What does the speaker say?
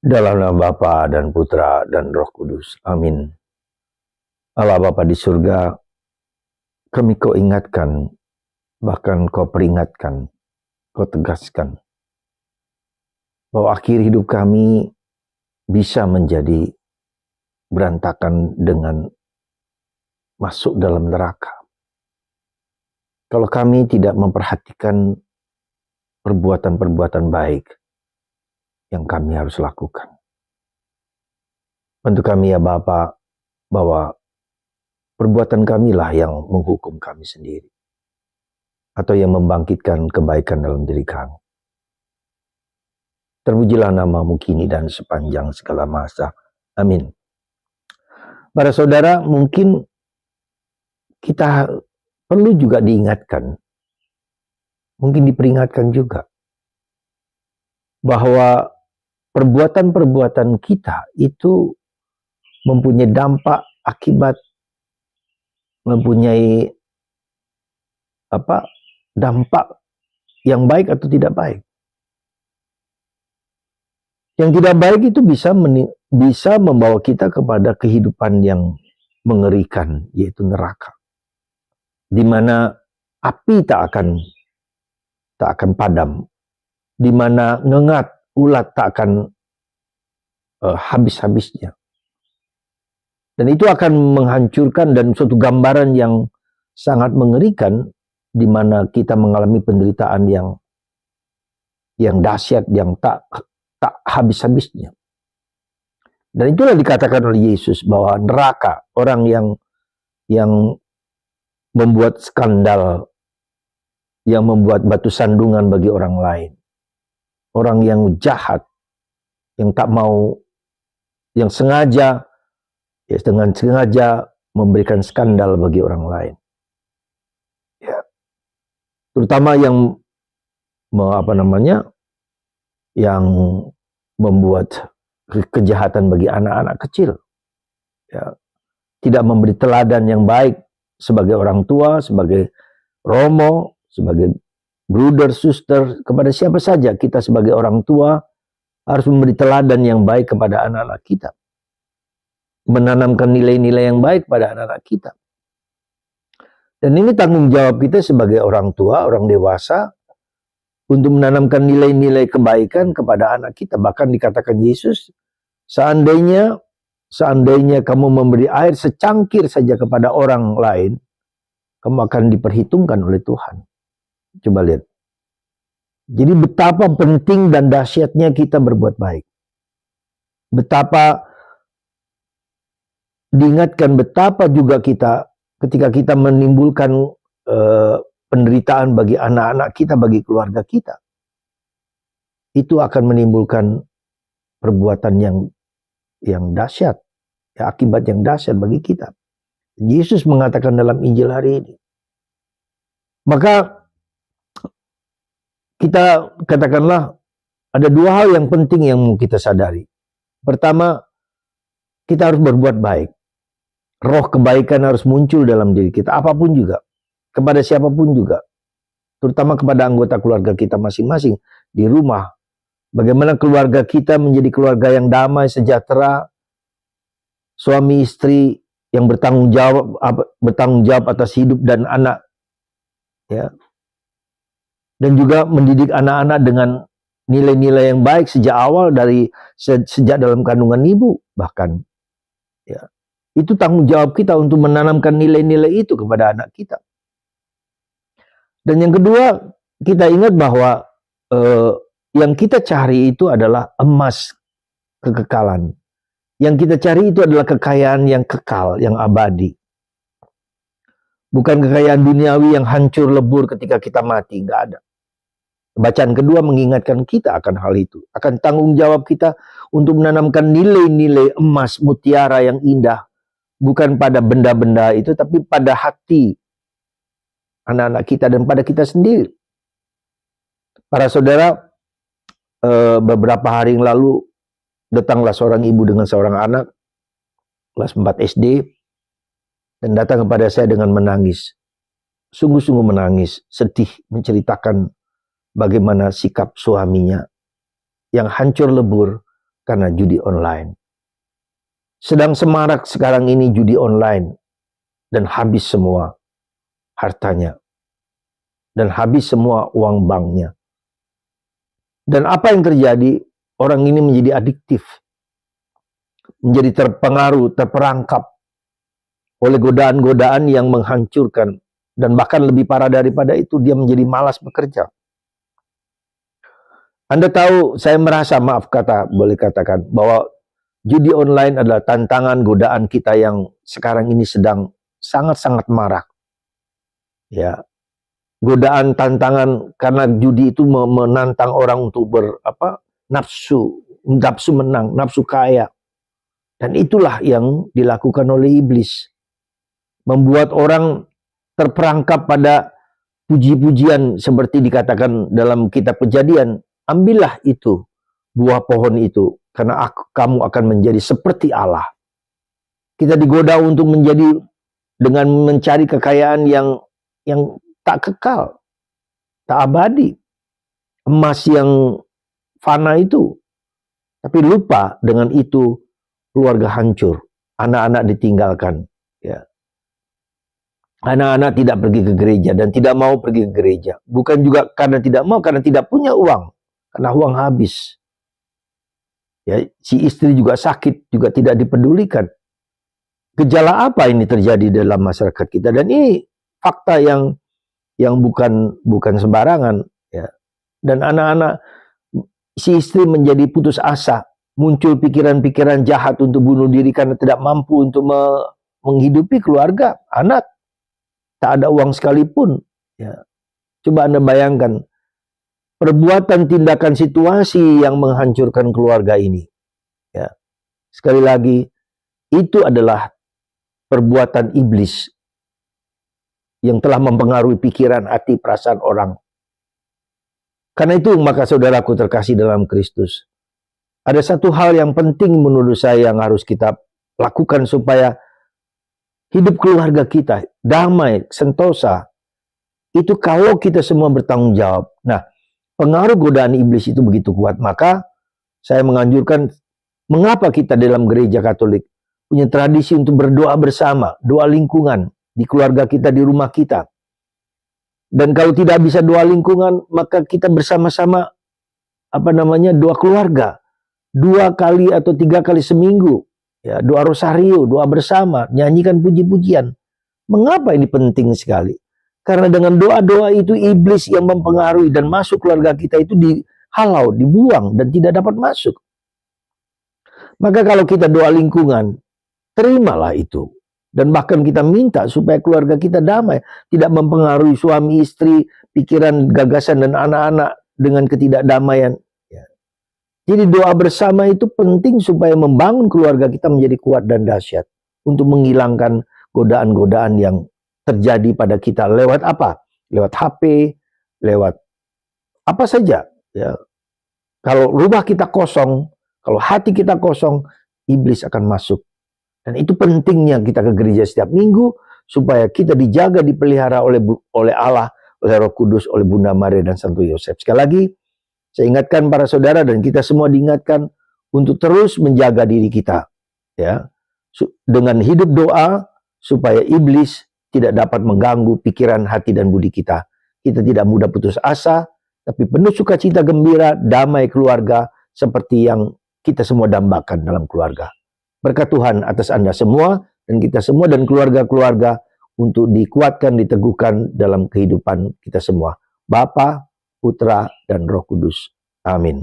Dalam nama Bapa dan Putra dan Roh Kudus. Amin. Allah Bapa di surga, kami kau ingatkan, bahkan kau peringatkan, kau tegaskan, bahwa akhir hidup kami bisa menjadi berantakan dengan masuk dalam neraka. Kalau kami tidak memperhatikan perbuatan-perbuatan baik yang kami harus lakukan. Bantu kami ya Bapa, bahwa perbuatan kamilah yang menghukum kami sendiri, atau yang membangkitkan kebaikan dalam diri kami. Terpujilah namamu kini dan sepanjang segala masa. Amin. Para saudara, mungkin kita perlu juga diingatkan, mungkin diperingatkan juga, bahwa perbuatan-perbuatan kita itu mempunyai dampak, akibat, mempunyai dampak yang baik atau tidak baik. Yang tidak baik itu bisa membawa kita kepada kehidupan yang mengerikan, yaitu neraka, di mana api tak akan padam, di mana ngengat ulat tak akan habis-habisnya. Dan itu akan menghancurkan, dan suatu gambaran yang sangat mengerikan, di mana kita mengalami penderitaan yang dahsyat, yang tak habis-habisnya. Dan itulah dikatakan oleh Yesus bahwa neraka, orang yang membuat skandal, yang membuat batu sandungan bagi orang lain, orang yang jahat, yang tak mau, yang sengaja, dengan sengaja memberikan skandal bagi orang lain. Ya. Terutama yang yang membuat kejahatan bagi anak-anak kecil. Ya. Tidak memberi teladan yang baik sebagai orang tua, sebagai romo, sebagai brother, sister, kepada siapa saja. Kita sebagai orang tua harus memberi teladan yang baik kepada anak-anak kita. Menanamkan nilai-nilai yang baik pada anak-anak kita. Dan ini tanggung jawab kita sebagai orang tua, orang dewasa, untuk menanamkan nilai-nilai kebaikan kepada anak kita. Bahkan dikatakan Yesus, seandainya kamu memberi air secangkir saja kepada orang lain, kamu akan diperhitungkan oleh Tuhan. Coba lihat. Jadi betapa penting dan dahsyatnya kita berbuat baik. Betapa diingatkan, betapa juga kita ketika kita menimbulkan penderitaan bagi anak-anak kita, bagi keluarga kita, itu akan menimbulkan perbuatan yang dahsyat, ya, akibat yang dahsyat bagi kita. Yesus mengatakan dalam Injil hari ini. Maka kita katakanlah ada dua hal yang penting yang mau kita sadari. Pertama, kita harus berbuat baik. Roh kebaikan harus muncul dalam diri kita, apapun juga, kepada siapapun juga, terutama kepada anggota keluarga kita masing-masing di rumah. Bagaimana keluarga kita menjadi keluarga yang damai, sejahtera, suami istri yang bertanggung jawab atas hidup dan anak, ya, dan juga mendidik anak-anak dengan nilai-nilai yang baik sejak awal, sejak dalam kandungan ibu bahkan, ya. Itu tanggung jawab kita untuk menanamkan nilai-nilai itu kepada anak kita. Dan yang kedua, kita ingat bahwa yang kita cari itu adalah emas kekekalan. Yang kita cari itu adalah kekayaan yang kekal, yang abadi. Bukan kekayaan duniawi yang hancur lebur ketika kita mati, nggak ada. Bacaan kedua mengingatkan kita akan hal itu, akan tanggung jawab kita untuk menanamkan nilai-nilai emas mutiara yang indah, bukan pada benda-benda itu, tapi pada hati anak-anak kita dan pada kita sendiri. Para saudara, beberapa hari yang lalu datanglah seorang ibu dengan seorang anak kelas 4 SD dan datang kepada saya dengan menangis, sungguh-sungguh menangis, sedih, menceritakan bagaimana sikap suaminya yang hancur lebur karena judi online. Sedang semarak sekarang ini judi online, dan habis semua hartanya, dan habis semua uang banknya. Dan apa yang terjadi? Orang ini menjadi adiktif, menjadi terpengaruh, terperangkap oleh godaan-godaan yang menghancurkan, dan bahkan lebih parah daripada itu, dia menjadi malas bekerja. Anda tahu, saya merasa, boleh katakan bahwa judi online adalah tantangan godaan kita yang sekarang ini sedang sangat-sangat marak. Ya, godaan, tantangan, karena judi itu menantang orang untuk nafsu menang, nafsu kaya. Dan itulah yang dilakukan oleh iblis. Membuat orang terperangkap pada puji-pujian seperti dikatakan dalam kitab Kejadian. Ambillah itu, buah pohon itu, karena kamu akan menjadi seperti Allah. Kita digoda untuk menjadi, dengan mencari kekayaan yang tak kekal, tak abadi, emas yang fana itu. Tapi lupa dengan itu keluarga hancur, anak-anak ditinggalkan. Ya. Anak-anak tidak pergi ke gereja dan tidak mau pergi ke gereja. Bukan juga karena tidak mau, karena tidak punya uang, karena uang habis. Ya, si istri juga sakit, juga tidak dipedulikan. Gejala apa ini terjadi dalam masyarakat kita? Dan ini fakta yang bukan sembarangan, ya. Dan anak-anak, si istri menjadi putus asa, muncul pikiran-pikiran jahat untuk bunuh diri karena tidak mampu untuk menghidupi keluarga, anak, tak ada uang sekalipun, ya. Coba Anda bayangkan perbuatan, tindakan, situasi yang menghancurkan keluarga ini, ya. Sekali lagi, itu adalah perbuatan iblis yang telah mempengaruhi pikiran, hati, perasaan orang. Karena itu, maka saudaraku terkasih dalam Kristus, ada satu hal yang penting menurut saya yang harus kita lakukan supaya hidup keluarga kita damai, sentosa. Itu kalau kita semua bertanggung jawab. Nah, pengaruh godaan iblis itu begitu kuat. Maka saya menganjurkan, mengapa kita dalam gereja Katolik punya tradisi untuk berdoa bersama, doa lingkungan di keluarga kita, di rumah kita. Dan kalau tidak bisa doa lingkungan, maka kita bersama-sama doa keluarga. 2 kali atau 3 kali seminggu, ya, doa rosario, doa bersama, nyanyikan puji-pujian. Mengapa ini penting sekali? Karena dengan doa-doa itu iblis yang mempengaruhi dan masuk keluarga kita itu dihalau, dibuang, dan tidak dapat masuk. Maka kalau kita doa lingkungan, terimalah itu. Dan bahkan kita minta supaya keluarga kita damai, tidak mempengaruhi suami, istri, pikiran, gagasan, dan anak-anak dengan ketidakdamaian. Ya. Jadi doa bersama itu penting supaya membangun keluarga kita menjadi kuat dan dahsyat. Untuk menghilangkan godaan-godaan yang terjadi pada kita. Lewat apa? Lewat HP, lewat apa saja. Ya. Kalau rumah kita kosong, kalau hati kita kosong, iblis akan masuk. Dan itu pentingnya kita ke gereja setiap minggu, supaya kita dijaga, dipelihara oleh Allah, oleh Roh Kudus, oleh Bunda Maria dan Santo Yosef. Sekali lagi, saya ingatkan para saudara dan kita semua diingatkan untuk terus menjaga diri kita, ya, dengan hidup doa, supaya iblis tidak dapat mengganggu pikiran, hati, dan budi kita. Kita tidak mudah putus asa, tapi penuh sukacita, gembira, damai keluarga, seperti yang kita semua dambakan dalam keluarga. Berkat Tuhan atas Anda semua, dan kita semua, dan keluarga-keluarga, untuk dikuatkan, diteguhkan dalam kehidupan kita semua. Bapa, Putra, dan Roh Kudus. Amin.